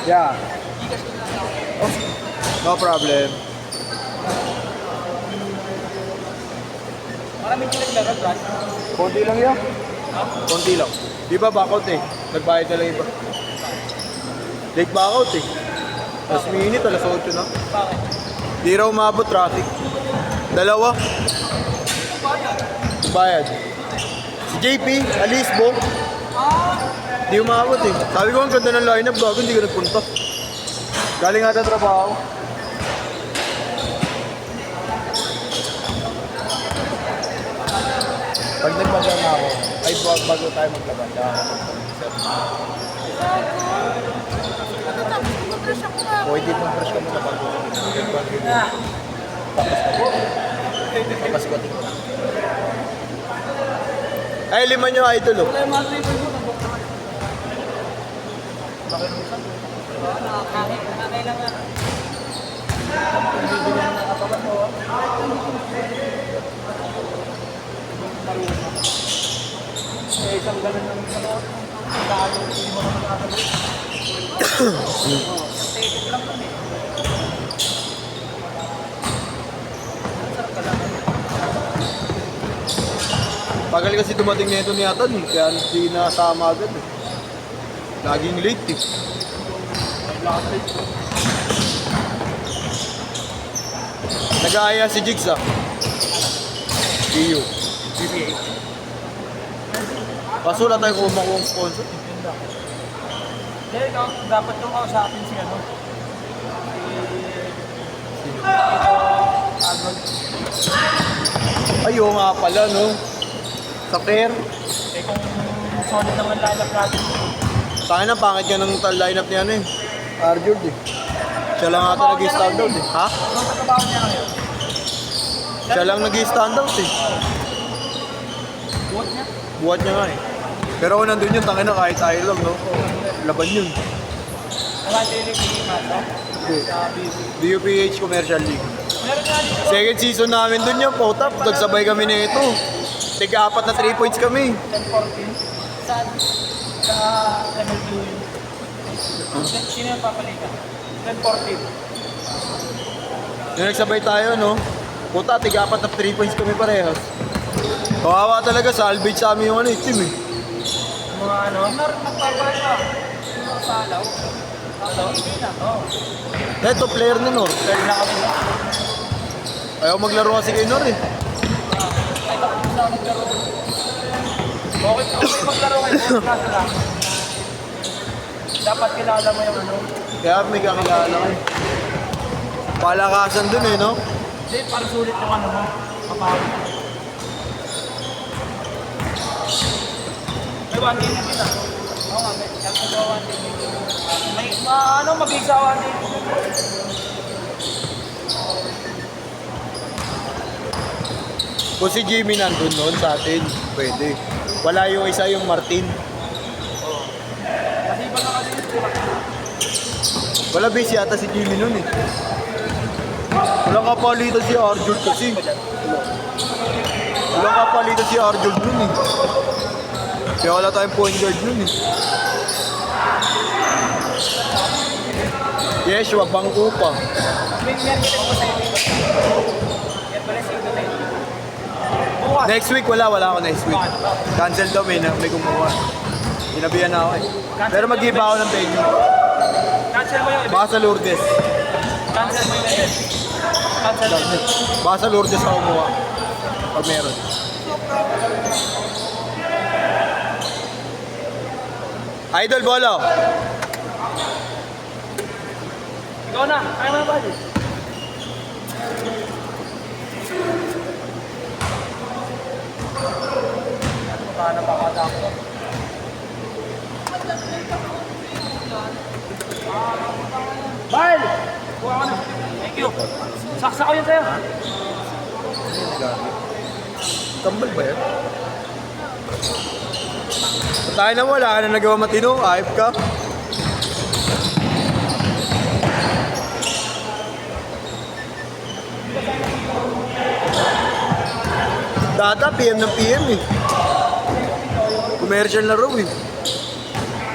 Yeah. No problem. Maraming naglaro, Brad. Konti lang yan. Konti lang. Di ba backout eh? Nagbayad na lang iba. Late backout eh. Last minute, alas 8 na. Bakit? Di raw umabot traffic. Dalawa. Bayad. Si JP, Alisbo. Di umabot eh. Sabi ko ang ganda ng lineup, bago hindi ko nagpunta. Galing ata trabaho. Pag nagbaga na ako, ay bago tayo maglaban. Pwede mong fresh ka muna bago. Papaskotin ko na. Ay, 5 nyo idol oh. Isang ganun ng ano, talo, hindi mo naman nakakabit. Take lang kami. Sarap ka lang. Pagal kasi dumating na ito ni Atan eh, kaya hindi nasama agad eh. Laging late eh. Nag-aaya si Jigs ah. Iyo. BPH. Kaso wala tayo kung makuha ang sponsor. Hindi, dapat nung kausapin si ano. Arnold. Ay, oo nga pala no. Sa fair. Eh kung solid naman lalap natin. Tayo na, pangit ka ng lineup niya ano eh. Arjord eh. Siya lang ata nag-stand out eh. Ha? Anong pagkabaho niya ngayon? Siya lang nag-stand out eh. Buhat niya? Buhat niya nga eh. Pero kung nandun yun, tangin na kahit tayo lang no. Laban yun. Wala tayo rin kaso? Sa BC. DUPH Commercial League. Meron nga dito. Second season namin dun yung potap. Nagsabay kami na ito. Tig-4 na 3 points kami. 10-14. Saan? Sa MLB yun. Sino yung papalitan? 10-14. Yung nagsabay tayo no. Puta, tig-4 na 3 points kami parehas. Kawawa talaga, salvage sa amin yung ano, team eh. Mga ano? Nagpapalit ka. Salaw. Salaw? Hindi na. Oo. Ito, player ni Nor. Pwede na kami. Ayaw maglaro kasi kay Nor eh. Ay, bakit na ako naglaro? Okay maglaro kayo. Kaso lang. Dapat kilala mo yung ano. Kaya may kakilala ka eh. Palakasan dun eh, no? Hindi, parang sulit yung ano mo. Kapawin. May one day na kita. Oo nga, may one day. May mag-isa one day. Kung si Jimmy nandun noon sa atin, pwede. Wala yung isa, yung Martin. Kasi iba na kasi yung Wala busy ata si Jimmy noon eh. Walang kapalitan si Arjord kasi. Walang kapalitan si Arjord noon eh. Kaya wala tayong point guard noon eh. Yes, bangko pa. may narinig ko sa iyo. Yan pala sa ito na yun. Bukas. Next week wala ako next week. Cancel daw may kumuha. Sinabihan na ako eh. Pero mag-give ako ng venue. Cancel mo yung event. Baka sa Lourdes. Cancel mo yung event. Cancel mo yung event. Baka sa Lourdes ako kumuha. Pag meron. Idol Bolo. Ikaw na. Kaya mo na ba? Paano ba kada ako? Bal! Kuha ko na. Thank you. Saksa ko yun sa'yo. Tambal ba yan? Tayo na wala ka na nagawa matino. Ayip ka. Data, PM ng PM eh. Commercial na raw eh.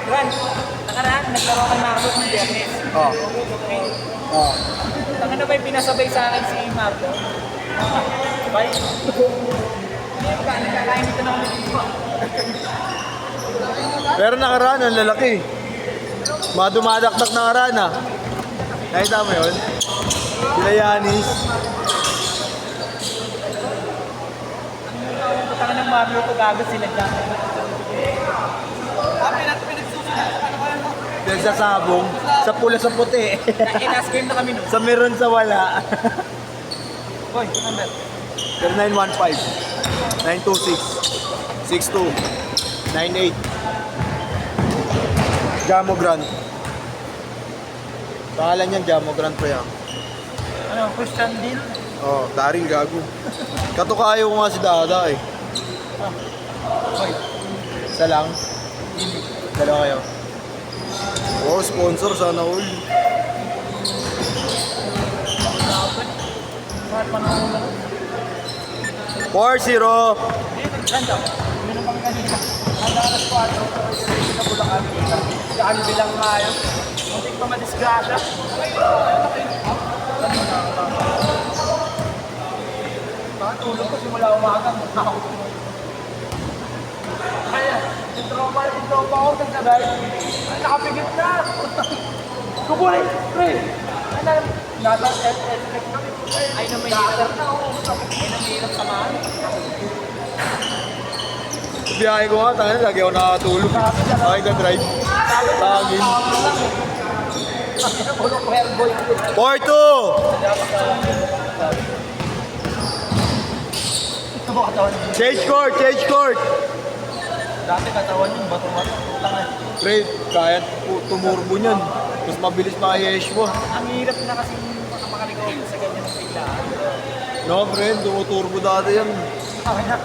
Ren, nakaraan, naglaro ka na ako ng Biyernes. Oh. Oh. Ang ano ba yung pinasabay sa akin si Marco? Bye. Hindi ba, nagkakain dito na kami dito. Pero nakaraan, ang lalaki. Mga dumadakdak nakaraan ah. Nakita mo yun? Sila Yanis. Punta ng Mario ko gago sila dyan. Nagsasabong. Sa pula sa puti. Last game na kami nun. Sa meron sa wala. Boy, number. 0915 926 62 98 Jamo Grant. Pangalan niyan Jamo Grant pa yan. Ano, Christian Deal? Oh, Daryl gago. Katukayo ko nga si Dada eh. Boy, Isa lang. Dalawa kayo. Oh, sponsor sana all. mahal pa naman ako. 4-0. Hindi, nag-grand ako. Minum kami kanina. Ang alas 4, sa Bulacan. Saan bilang mayo. Muntik pa madisgrasya. Tulog ko simula umaga. Kaya, yung tropa ko nagsabay. Ay, nakapigit na. Kubuhay, pre. Ano, nasa SSX kami. Ay, na may hirap na ako. Ay, na may hirap samahan. Biyahe ko nga, tangin, lagi ako nakatulog. Okay ka drive. Tagin. 4-2. Change court, change court. Dati katawan yung bato-bato. Pre, kaya tumurbo niyan. Mas mabilis pa kay Yeshua. Ang hirap na kasi makaligaw sa ganyan ng biglaan. No, friend, tumuturbo dati yan. Okay na.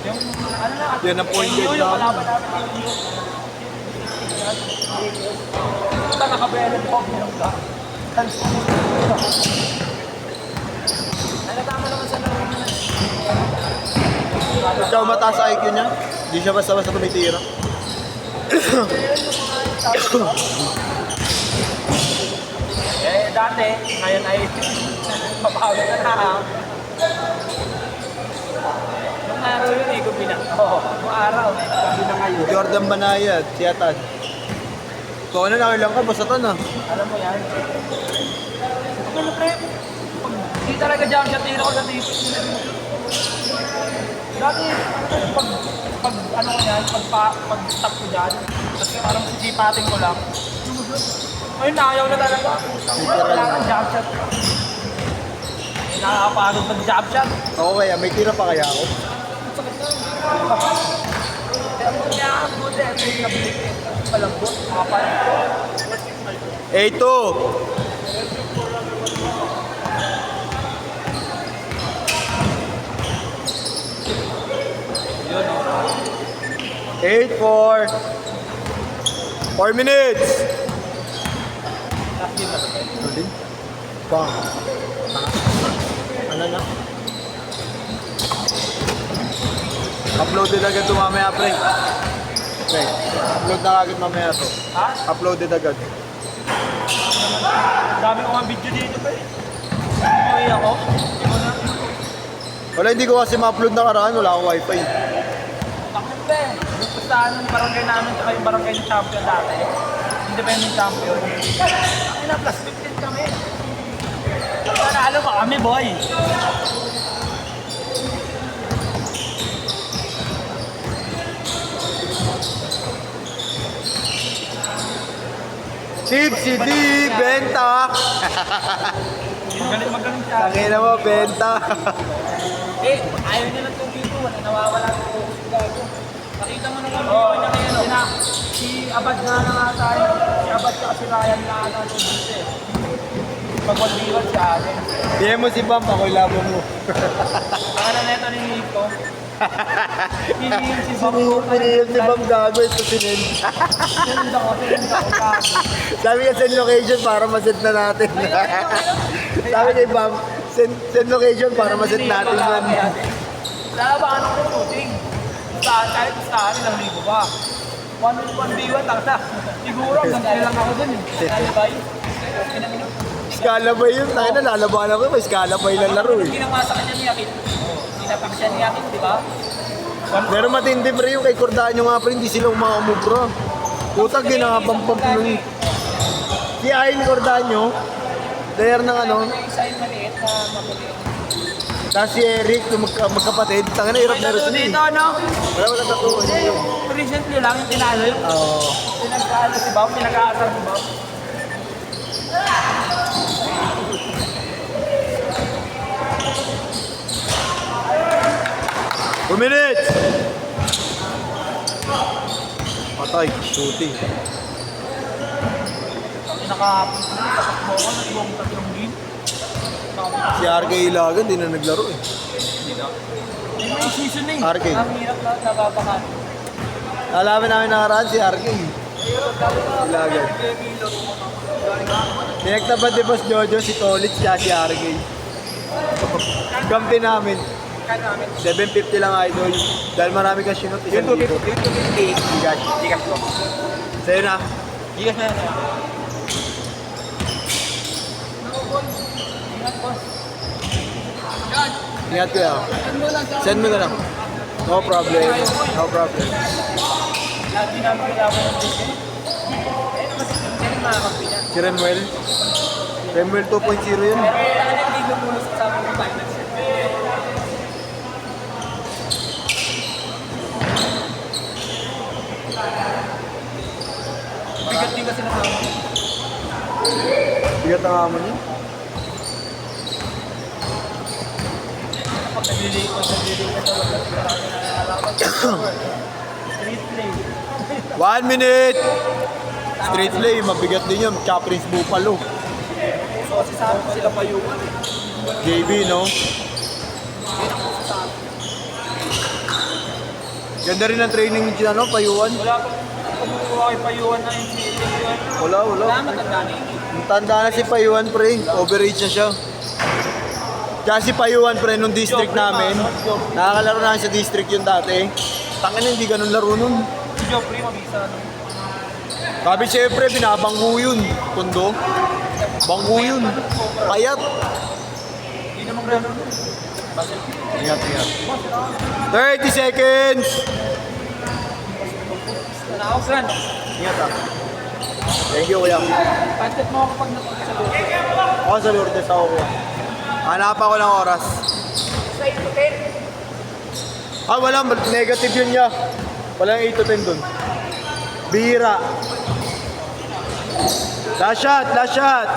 Yung ano na, Yan ang point yung guard kalaban namin. namin yung basta nakabelan po yung ka. Alatama naman sa laro na. Siya mataas sa IQ niya. Hindi siya basta-basta tumitira. Dati, ngayon ay mapagod na ha. Nung araw yun eh, gumina. Oo, nung araw, gumina ngayon. Jordan Banayad, Siatan. So ano na lang ka, basta tan ah. Alam mo yan. Ano pre? Hindi talaga jump shot, tira ko sa tito. Dati, pag ano ko yan, pag stop ko dyan, tapos parang sisipatin ko lang. Ayun, nakayaw na talaga. Kailangan jump shot. Nakakapagod pag jump shot. Ako kaya, may tira pa kaya ako. Kaya mo niya ang good eh. Ito yung nabilik eh. Malambot, makapal. 8-2. Yun o. 8-4. 4 minutes. Last game na. Ano bang. Ano na? Uploaded agad ito mamaya, pre. Okay. Upload na agad mamaya to. Ha? Uploaded agad. Dami ko nga video dito pa eh. Umuwi ako. Hindi ko na. Wala, hindi ko kasi ma-upload na karaan. Wala akong wifi. Bakit ba eh? Yung pustahan ng barangay namin tsaka yung barangay ng champion dati. Independent champion. Ay na, plus 15 kami. Nanalo pa kami, boy. Tip, si D, benta. Magaling siya. Tangina mo, benta. Eh, ayaw niya ng tubig ko. Nawawala ng focus ko gago. Nakita mo naman video niya ngayon. Si Abad na nga tayo. Si Abad ka si Ryan na ata ng tubig eh. Pag 1v1 siya atin. Hindi mo si Bam, ako ilabo mo. Ang ano neto ni Nico. Pinihil si Bam. Pinihil si Bam gago, ito sinin. Sinunod ako gago. Sabi ka send location para maset na natin. Sabi kay Bam, send location para maset natin yan. Lalabakan ako ng shooting. Kahit pustahan, ilang libo pa. 1v1, tangsa. Siguro, hanggang lang ako dun eh. Alibay. Scalabay yun. Tayo na, lalabanan ko. May scalabay lang laro eh. Ginawa sa kanya ni Akit. Sinapak siya ni Akit, di ba? Pero matindi pre yung kay Cordaño nga pre, hindi sila umakamubra. Putak, ginakapampamp nun. Si Ayn Cordaño, player ng ano, May isa yung maliit na mabuli. tapos si Eric, yung magkapatid, tanga na hirap na rin Dito, sila eh. no? Wala wala tatuan Hindi, yun. yung recently lang yung tinalo yung Oo. pinag-aalo si Bob, pinag-aasar si Bob. 2 minutes! Patay, shooting. Nakatakbo ko, nag-iwang tatlong game. Si RK Ilagan, di na naglaro eh. May season na eh. RK. Ang hirap na nababakan. Nalaman namin nakaraan si RK. Ilagan. Pinagtapat ni Boss Jojo si Tolitz kaya si RK. Kampi namin. 750 lang idol. Dahil marami kang sinot. Yung 250. Gigas. Gigas ko. Sa'yo na. Gigas na yan. Ingat boss. Ingat ko yan. Send mo na lang. No problem. No problem. Lagi namin kailangan ng ticket. Eh, naman si Ticket makakapin yan. Si Remuel. Remuel 2.0 yun. Pero kailangan hindi gumulos sa amin ng finance. Bigat din kasi nakama. Bigat ang amon yun. Pag naglilate ka sa wakas, marami na nalalaman. Street play. 1 minute! Straight play, mabigat din yun. Caprice Bupalo. So kasi sa amin sila pa yung JB, no? Ganda rin ang training ni ano, Payuan. wala pang kumukuha kay Payuan na yung yun. Wala. Wala, matanda na yun. Ang tanda na si Payuan, pre. Overage na siya. Kaya si Payuan, pre, nung district namin. Nakakalaro namin sa district yun dati. Tangin hindi ganun laro nun. Si Joffrey, mabisa. Sabi siyempre, binabanggu yun. Tondo. Banggu yun. Payat. Hindi naman gano'n. Ingat. 30 seconds! Nakaos ran. Ingat ah. Thank you, kuya. Pantat mo ako pag napunta sa loob. Ako sa Lourdes ako, kuya. Hanap ako ng oras. Straight to 10. Ah, wala. Negative yun niya. Walang 8 to 10 dun. Bihira. Last shot.